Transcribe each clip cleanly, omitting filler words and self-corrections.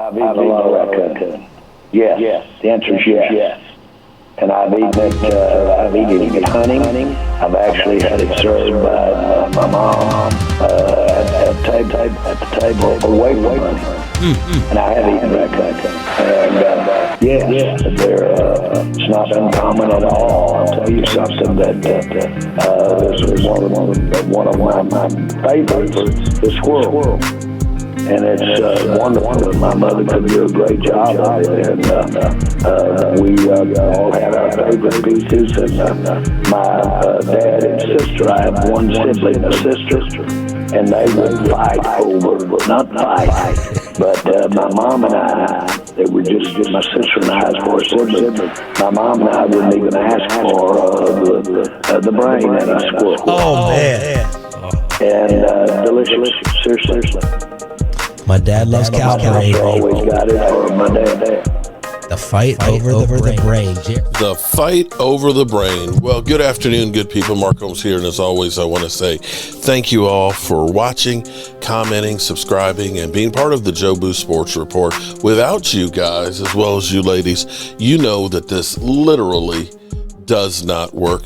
I've eaten a lot of raccoon. Yes. The answer is yes. And I've eaten it hunting. I've actually had it served by my mom at the table away from hunting. And I have eaten raccoon. And it's not uncommon at all. I'll tell you something that this is one of my favorites, the squirrel. And it's wonderful. My mother could do a great job of it. And we all had our favorite pieces. And my dad and sister, I have one sibling, a sister, and they would fight not fight, but my mom and I, they were just my sister and I's four siblings. My mom and I wouldn't even ask for the brain in a squirrel. Oh, man. And delicious, seriously. My dad loves cow brain. Always got it for my dad. The fight over the brain. The fight over the brain. Well, good afternoon, good people. Mark Holmes here, and as always, I want to say thank you all for watching, commenting, subscribing, and being part of the Joe Boo Sports Report. Without you guys, as well as you ladies, you know that this literally does not work.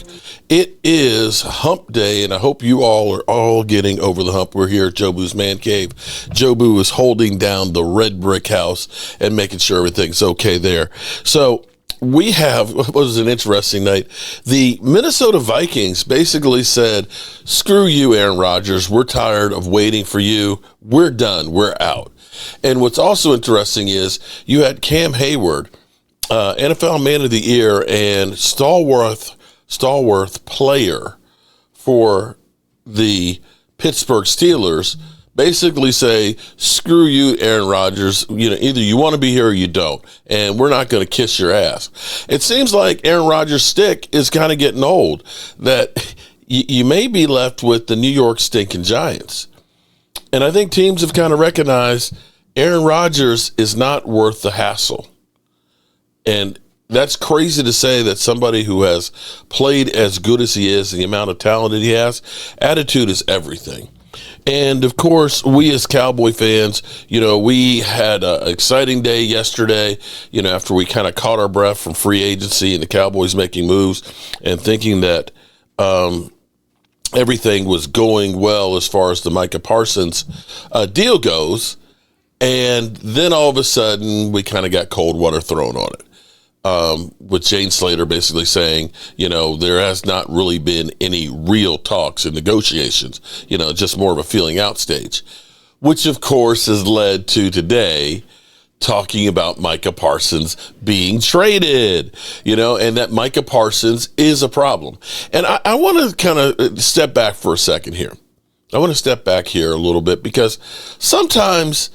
It is hump day, and I hope you all are all getting over the hump. We're here at Joe Boo's Man Cave. Joe Boo is holding down the red brick house and making sure everything's okay there. So we have, what was an interesting night. The Minnesota Vikings basically said, screw you, Aaron Rodgers. We're tired of waiting for you. We're done. We're out. And what's also interesting is you had Cam Hayward, NFL Man of the Year and stalwart player for the Pittsburgh Steelers, basically say, screw you, Aaron Rodgers. Either you want to be here or you don't, and we're not going to kiss your ass. It seems like Aaron Rodgers' stick is kind of getting old, that you may be left with the New York stinking Giants. And I think teams have kind of recognized Aaron Rodgers is not worth the hassle. And that's crazy to say that somebody who has played as good as he is, the amount of talent that he has, attitude is everything. And of course, we as Cowboy fans, we had an exciting day yesterday, after we kind of caught our breath from free agency and the Cowboys making moves and thinking that everything was going well as far as the Micah Parsons deal goes. And then all of a sudden, we kind of got cold water thrown on it. With Jane Slater basically saying, there has not really been any real talks and negotiations, just more of a feeling out stage, which of course has led to today talking about Micah Parsons being traded, and that Micah Parsons is a problem. And I want to kind of step back for a second here. I want to step back here a little bit because sometimes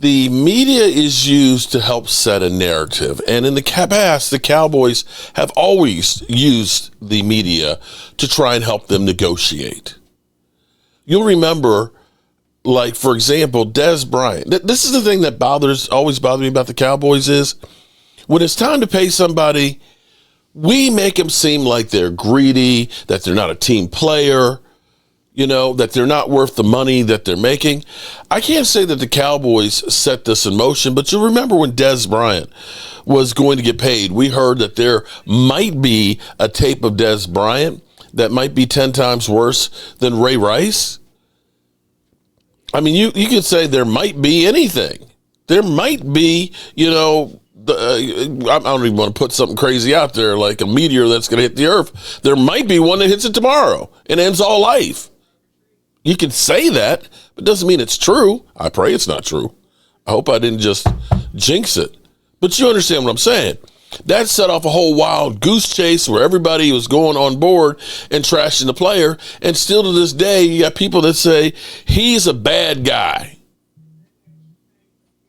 the media is used to help set a narrative. And in the past, the Cowboys have always used the media to try and help them negotiate. You'll remember, like, for example, Dez Bryant. This is the thing that always bothered me about the Cowboys is when it's time to pay somebody, we make them seem like they're greedy, that they're not a team player, that they're not worth the money that they're making. I can't say that the Cowboys set this in motion, but you remember when Dez Bryant was going to get paid, we heard that there might be a tape of Dez Bryant that might be 10 times worse than Ray Rice. I mean, you could say there might be anything. There might be, I don't even want to put something crazy out there, like a meteor that's going to hit the earth. There might be one that hits it tomorrow and ends all life. You can say that, but it doesn't mean it's true. I pray it's not true. I hope I didn't just jinx it. But you understand what I'm saying. That set off a whole wild goose chase where everybody was going on board and trashing the player. And still to this day, you got people that say, he's a bad guy.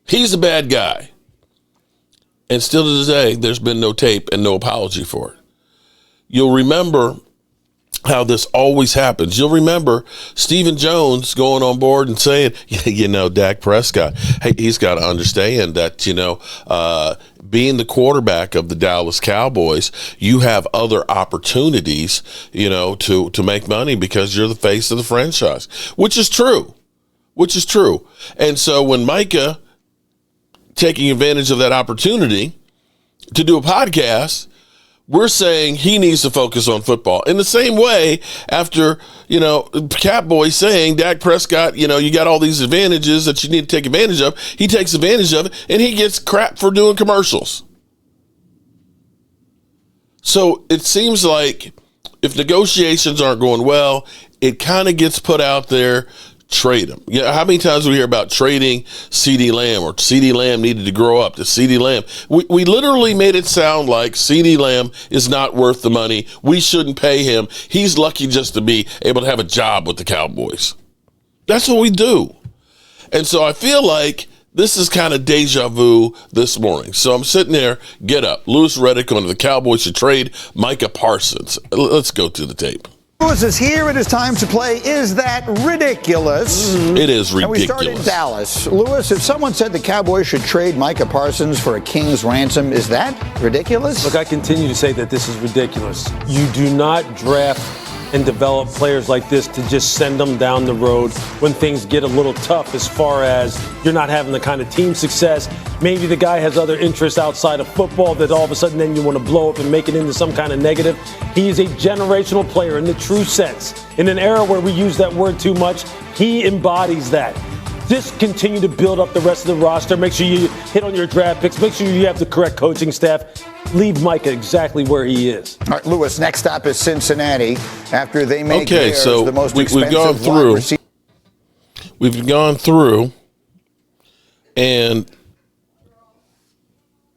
He's a bad guy. And still to this day, there's been no tape and no apology for it. You'll remember how this always happens. You'll remember Stephen Jones going on board and saying, Dak Prescott, hey, he's got to understand that, being the quarterback of the Dallas Cowboys, you have other opportunities, to make money because you're the face of the franchise, which is true. And so when Micah taking advantage of that opportunity to do a podcast, we're saying he needs to focus on football. In the same way, after, Cowboys saying Dak Prescott, you got all these advantages that you need to take advantage of, he takes advantage of it, and he gets crap for doing commercials. So it seems like if negotiations aren't going well, it kind of gets put out there, trade him. How many times we hear about trading CeeDee Lamb, or CeeDee Lamb needed to grow up to CeeDee Lamb? We literally made it sound like CeeDee Lamb is not worth the money. We shouldn't pay him. He's lucky just to be able to have a job with the Cowboys. That's what we do. And so I feel like this is kind of deja vu this morning. So I'm sitting there, get up. Louis Riddick on the Cowboys should trade Micah Parsons. Let's go to the tape. Lewis is here. It is time to play Is That Ridiculous? It is ridiculous. And we start in Dallas. Lewis, if someone said the Cowboys should trade Micah Parsons for a king's ransom, is that ridiculous? Look, I continue to say that this is ridiculous. You do not draft and develop players like this to just send them down the road when things get a little tough, as far as you're not having the kind of team success. Maybe the guy has other interests outside of football that all of a sudden then you want to blow up and make it into some kind of negative. He is a generational player in the true sense. In an era where we use that word too much, he embodies that. Just continue to build up the rest of the roster. Make sure you hit on your draft picks. Make sure you have the correct coaching staff. Leave Micah exactly where he is. All right, Lewis, next stop is Cincinnati after they make so the most we've gone expensive through. wide receiver. We've gone through, and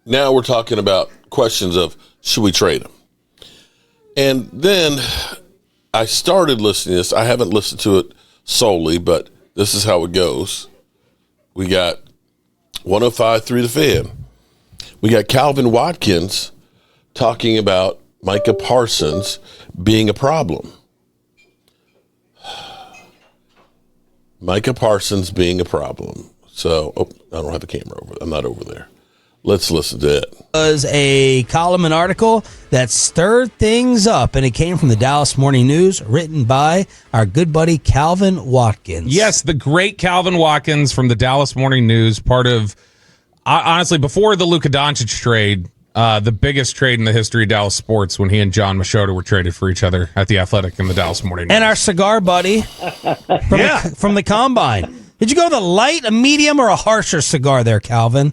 now we're talking about questions of should we trade him? And then I started listening to this. I haven't listened to it solely, but this is how it goes. We got 105.3 The Fan. We got Calvin Watkins talking about Micah Parsons being a problem. Micah Parsons being a problem. So, I don't have a camera over. I'm not over there. Let's listen to it. It was a column and article that stirred things up, and it came from the Dallas Morning News, written by our good buddy Calvin Watkins. Yes, the great Calvin Watkins from the Dallas Morning News, part of, honestly, before the Luka Doncic trade, the biggest trade in the history of Dallas sports, when he and John Machota were traded for each other at the Athletic and the Dallas Morning News. And our cigar buddy from the Combine. Did you go the light, a medium, or a harsher cigar there, Calvin?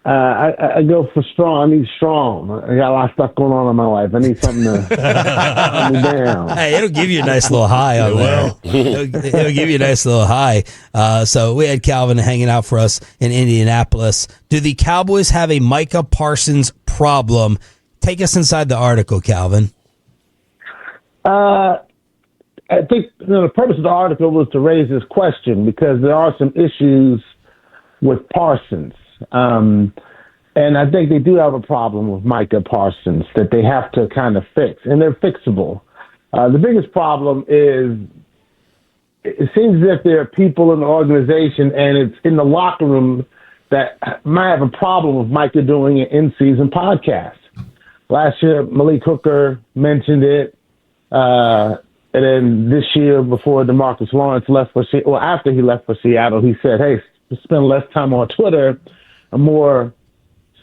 I go for strong. I need strong. I got a lot of stuff going on in my life. I need something to calm me down. Hey, it'll give you a nice little high on there. It'll give you a nice little high. So we had Calvin hanging out for us in Indianapolis. Do the Cowboys have a Micah Parsons problem? Take us inside the article, Calvin. I think the purpose of the article was to raise this question because there are some issues with Parsons. And I think they do have a problem with Micah Parsons that they have to kind of fix, and they're fixable. The biggest problem is it seems as if there are people in the organization and it's in the locker room that might have a problem with Micah doing an in-season podcast. Last year, Malik Hooker mentioned it. And then this year, before DeMarcus Lawrence left for Seattle, well, after he left for Seattle, he said, hey, spend less time on Twitter and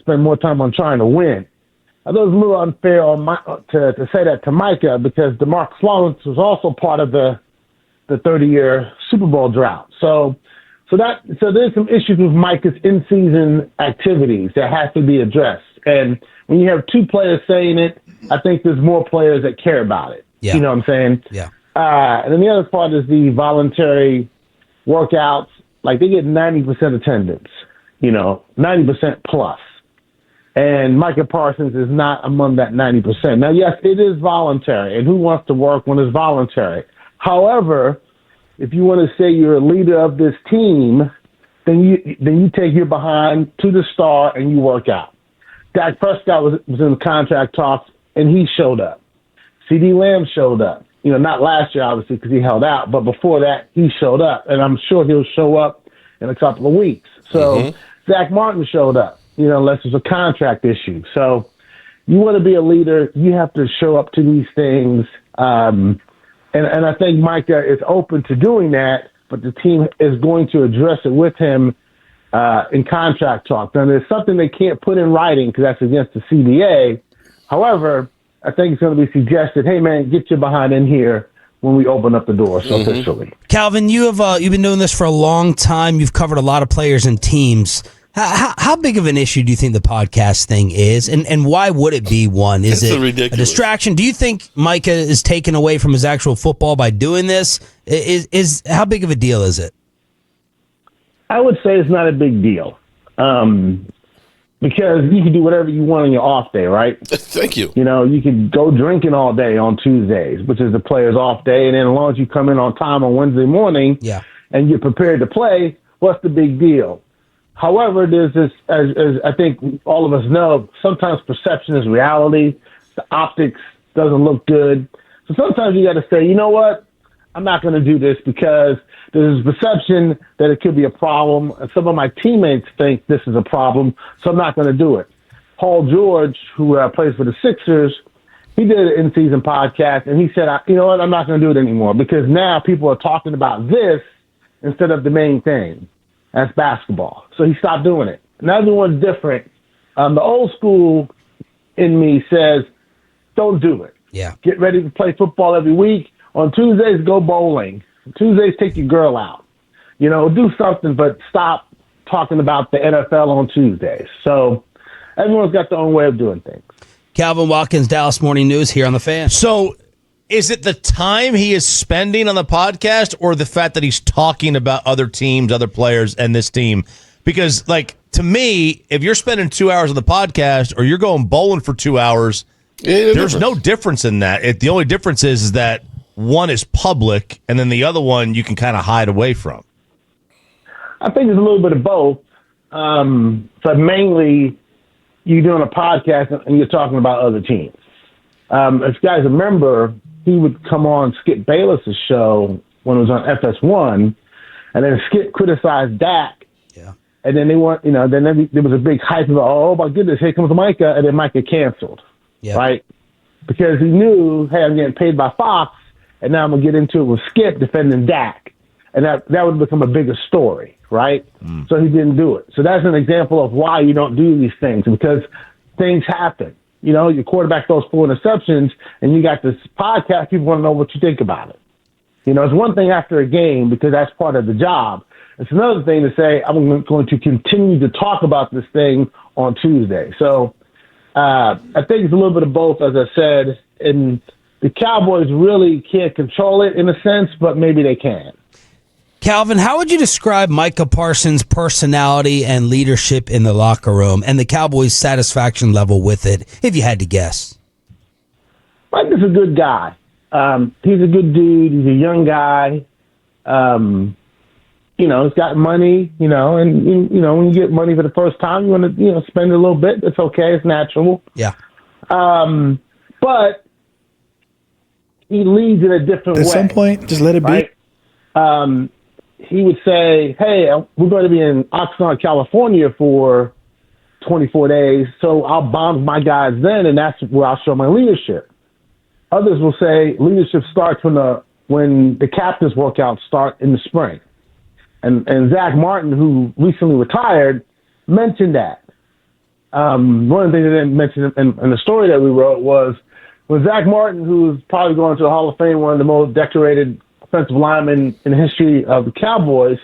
spend more time on trying to win. I thought it was a little unfair to say that to Micah because DeMarcus Lawrence was also part of the 30-year Super Bowl drought. So there's some issues with Micah's in-season activities that have to be addressed. And when you have two players saying it, I think there's more players that care about it. Yeah. You know what I'm saying? Yeah. And then the other part is the voluntary workouts. Like they get 90% attendance, 90% plus. And Micah Parsons is not among that 90%. Now, yes, it is voluntary. And who wants to work when it's voluntary? However, if you want to say you're a leader of this team, then you take your behind to the star and you work out. Dak Prescott was in the contract talks, and he showed up. CeeDee Lamb showed up. Not last year, obviously, because he held out, but before that, he showed up. And I'm sure he'll show up in a couple of weeks. So Zach Martin showed up, unless there's a contract issue. So you want to be a leader, you have to show up to these things. And I think Micah is open to doing that, but the team is going to address it with him in contract talk. Now, there's something they can't put in writing because that's against the CBA. However, I think it's going to be suggested, hey, man, get your behind in here when we open up the doors officially. Calvin, you've been doing this for a long time. You've covered a lot of players and teams. How big of an issue do you think the podcast thing is, and why would it be one? Is it ridiculous. A distraction? Do you think Micah is taken away from his actual football by doing this? Is how big of a deal is it? I would say it's not a big deal because you can do whatever you want on your off day, right? Thank you. You know, you can go drinking all day on Tuesdays, which is the player's off day, and then as long as you come in on time on Wednesday morning and you're prepared to play, what's the big deal? However, there's this, as I think all of us know, sometimes perception is reality. The optics doesn't look good. So sometimes you got to say, you know what? I'm not going to do this because there's a perception that it could be a problem. And some of my teammates think this is a problem, so I'm not going to do it. Paul George, who plays for the Sixers, he did an in-season podcast, and he said, you know what? I'm not going to do it anymore because now people are talking about this instead of the main thing. That's basketball. So he stopped doing it. And everyone's different. The old school in me says, don't do it. Yeah. Get ready to play football every week. On Tuesdays, go bowling. Tuesdays, take your girl out. You know, do something, but stop talking about the NFL on Tuesdays. So everyone's got their own way of doing things. Calvin Watkins, Dallas Morning News here on The Fan. So is it the time he is spending on the podcast or the fact that he's talking about other teams, other players, and this team? Because, like, to me, if you're spending 2 hours on the podcast or you're going bowling for 2 hours, there's no difference in that. The only difference is that one is public and then the other one you can kind of hide away from. I think it's a little bit of both. But mainly you're doing a podcast and you're talking about other teams. If you guys remember, he would come on Skip Bayless's show when it was on FS1, and then Skip criticized Dak. Yeah. And then there was a big hype about, oh my goodness, here comes Micah, and then Micah canceled. Yeah. Right? Because he knew, hey, I'm getting paid by Fox, and now I'm going to get into it with Skip defending Dak. And that would become a bigger story, right? So he didn't do it. So that's an example of why you don't do these things, because things happen. You know, your quarterback throws 4 interceptions, and you got this podcast. People want to know what you think about it. You know, it's one thing after a game because that's part of the job. It's another thing to say, I'm going to continue to talk about this thing on Tuesday. So I think it's a little bit of both, as I said. And the Cowboys really can't control it in a sense, but maybe they can. Calvin, how would you describe Micah Parsons' personality and leadership in the locker room and the Cowboys' satisfaction level with it, if you had to guess? Mike is a good guy. He's a good dude. He's a young guy. You know, he's got money, you know, and, you know, when you get money for the first time, you want to, you know, spend a little bit. It's okay. It's natural. Yeah. But he leads in a different way. At some point, just let it be. Right? He would say, hey, we're going to be in Oxnard, California for 24 days, so I'll bond my guys then, and that's where I'll show my leadership. Others will say leadership starts when the captain's workouts start in the spring. And Zach Martin, who recently retired, mentioned that. One of the things they didn't mention in the story that we wrote was when Zach Martin, who's probably going to the Hall of Fame, one of the most decorated offensive linemen in the history of the Cowboys,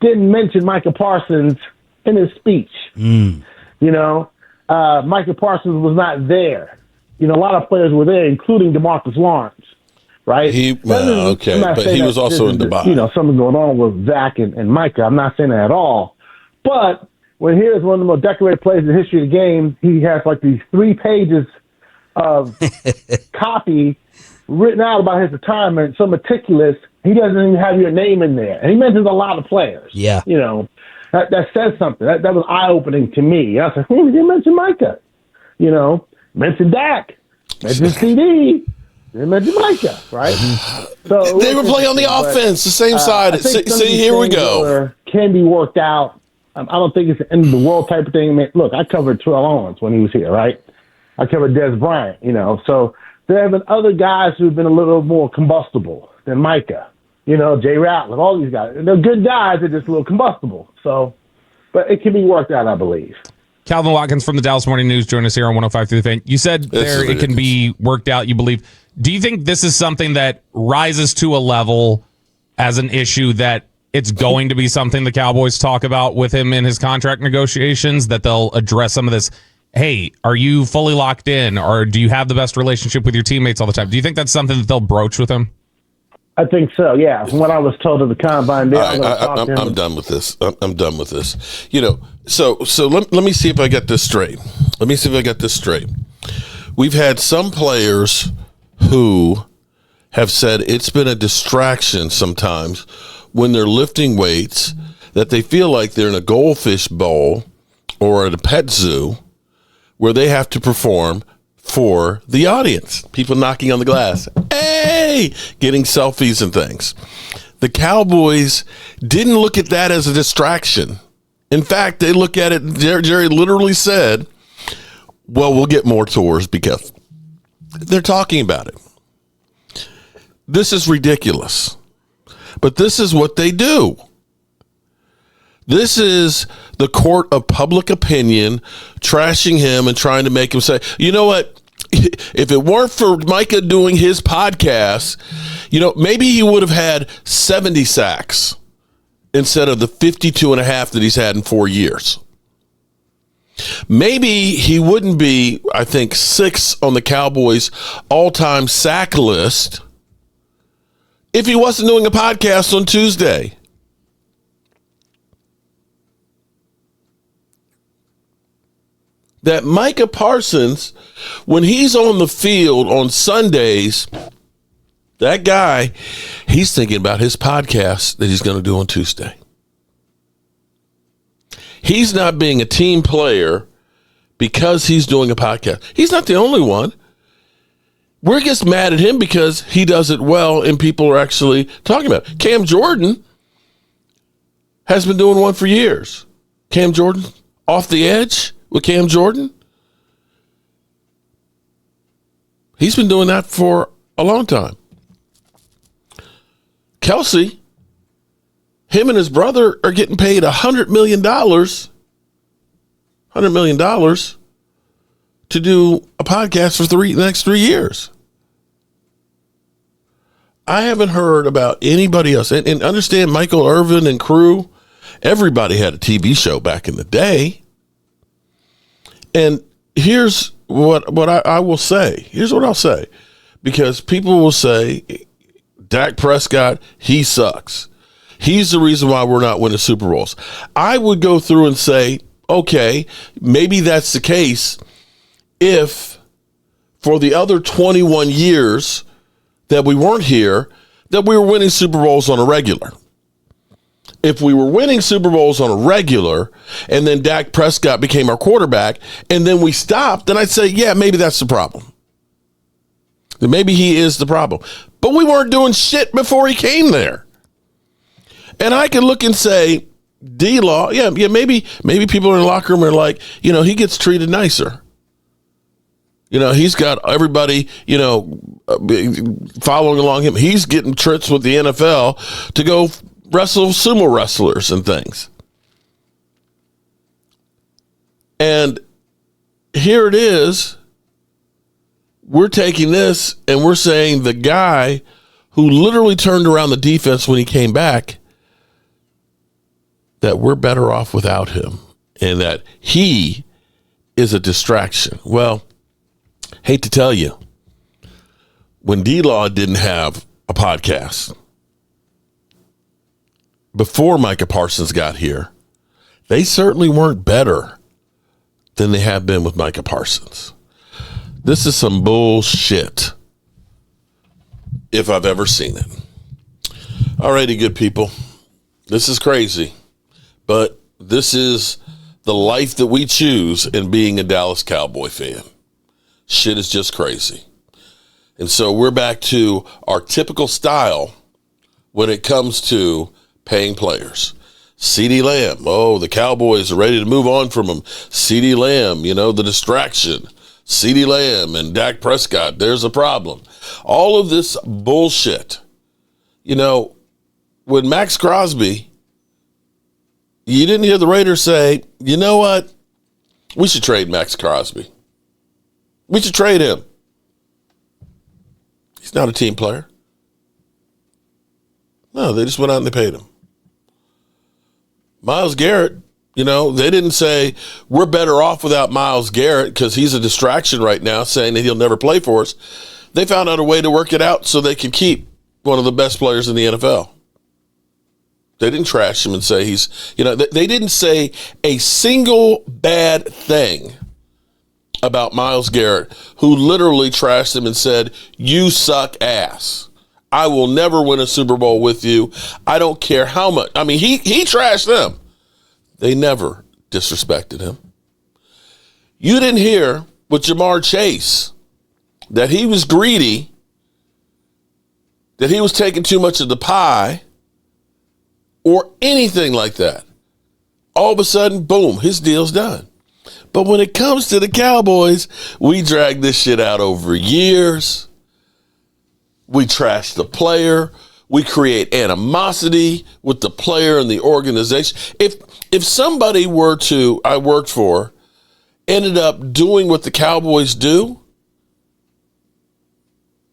didn't mention Micah Parsons in his speech. You know, Micah Parsons was not there. You know, a lot of players were there, including DeMarcus Lawrence, right? But he was also in Dubai. You know, something going on with Zach and Micah. I'm not saying that at all. But when here's one of the most decorated players in the history of the game, he has like these 3 pages of copy written out about his retirement, so meticulous, he doesn't even have your name in there. And he mentions a lot of players. Yeah. You know, that says something. That was eye-opening to me. I was like, he didn't mention Micah. You know, mention Dak, mention CD, didn't mention Micah, right? So they were playing on the offense, the same side. See, here we go. Can be worked out. I don't think it's the end of the world type of thing. I mean, look, I covered Terrell Owens when he was here, right? I covered Des Bryant, you know. So there have been other guys who've been a little more combustible than Micah. You know, Jay Ratliff, all these guys. They're good guys. They're just a little combustible. So but it can be worked out, I believe. Calvin Watkins from the Dallas Morning News joined us here on 105 through the Fan. You said it can be worked out, you believe. Do you think this is something that rises to a level as an issue that it's going to be something the Cowboys talk about with him in his contract negotiations, that they'll address some of this? Hey, are you fully locked in, or do you have the best relationship with your teammates all the time? Do you think that's something that they'll broach with him? I think so, yeah. From what I was told at the combine, I'm done with this. I'm done with this. So let me see if I get this straight. We've had some players who have said it's been a distraction sometimes when they're lifting weights, that they feel like they're in a goldfish bowl or at a pet zoo where they have to perform for the audience. People knocking on the glass, hey, getting selfies and things. The Cowboys didn't look at that as a distraction. In fact, they look at it, Jerry literally said, well, we'll get more tours because they're talking about it. This is ridiculous. But this is what they do. This is the court of public opinion trashing him and trying to make him say, you know what? If it weren't for Micah doing his podcast, maybe he would have had 70 sacks instead of the 52 and a half that he's had in 4 years. Maybe he wouldn't be, I think, 6 on the Cowboys all-time sack list if he wasn't doing a podcast on Tuesday. That Micah Parsons, when he's on the field on Sundays, that guy, he's thinking about his podcast that he's going to do on Tuesday. He's not being a team player because he's doing a podcast. He's not the only one. We're just mad at him because he does it well and people are actually talking about it. Cam Jordan has been doing one for years. Cam Jordan, Off the Edge with Cam Jordan. He's been doing that for a long time. Kelsey, him and his brother are getting paid $100 million to do a podcast for the next 3 years. I haven't heard about anybody else. And understand, Michael Irvin and crew, everybody had a TV show back in the day. And here's what I will say. Here's what I'll say. Because people will say, Dak Prescott, he sucks. He's the reason why we're not winning Super Bowls. I would go through and say, okay, maybe that's the case if for the other 21 years that we weren't here, that we were winning Super Bowls on a regular. If we were winning Super Bowls on a regular and then Dak Prescott became our quarterback and then we stopped, then I'd say, yeah, maybe that's the problem. Then maybe he is the problem. But we weren't doing shit before he came there. And I can look and say, D-Law, yeah, maybe people in the locker room are like, he gets treated nicer. He's got everybody, following along him. He's getting trips with the NFL to go wrestle sumo wrestlers and things. And here it is. We're taking this and we're saying the guy who literally turned around the defense when he came back, that we're better off without him and that he is a distraction. Well, hate to tell you, when D-Law didn't have a podcast before Micah Parsons got here, they certainly weren't better than they have been with Micah Parsons. This is some bullshit, if I've ever seen it. All righty, good people. This is crazy, but this is the life that we choose in being a Dallas Cowboy fan. Shit is just crazy. And so we're back to our typical style when it comes to paying players. CeeDee Lamb. Oh, the Cowboys are ready to move on from him. CeeDee Lamb, the distraction. CeeDee Lamb and Dak Prescott, there's a problem. All of this bullshit. When Max Crosby, You didn't hear the Raiders say, you know what? We should trade Max Crosby. We should trade him. He's not a team player. No, they just went out and they paid him. Myles Garrett, they didn't say, we're better off without Myles Garrett because he's a distraction right now, saying that he'll never play for us. They found out a way to work it out so they could keep one of the best players in the NFL. They didn't trash him and say they didn't say a single bad thing about Myles Garrett, who literally trashed him and said, you suck ass. I will never win a Super Bowl with you. I don't care how much. I mean, he trashed them. They never disrespected him. You didn't hear with Jamar Chase that he was greedy, that he was taking too much of the pie, or anything like that. All of a sudden, boom, his deal's done. But when it comes to the Cowboys, we drag this shit out over years. We trash the player. We create animosity with the player and the organization. If somebody I worked for, ended up doing what the Cowboys do,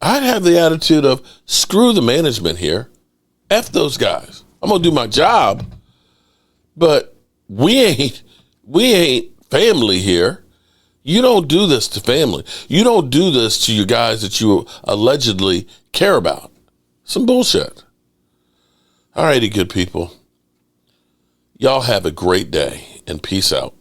I'd have the attitude of, screw the management here. F those guys. I'm going to do my job, but we ain't family here. You don't do this to family. You don't do this to your guys that you allegedly care about. Some bullshit. All righty, good people. Y'all have a great day and peace out.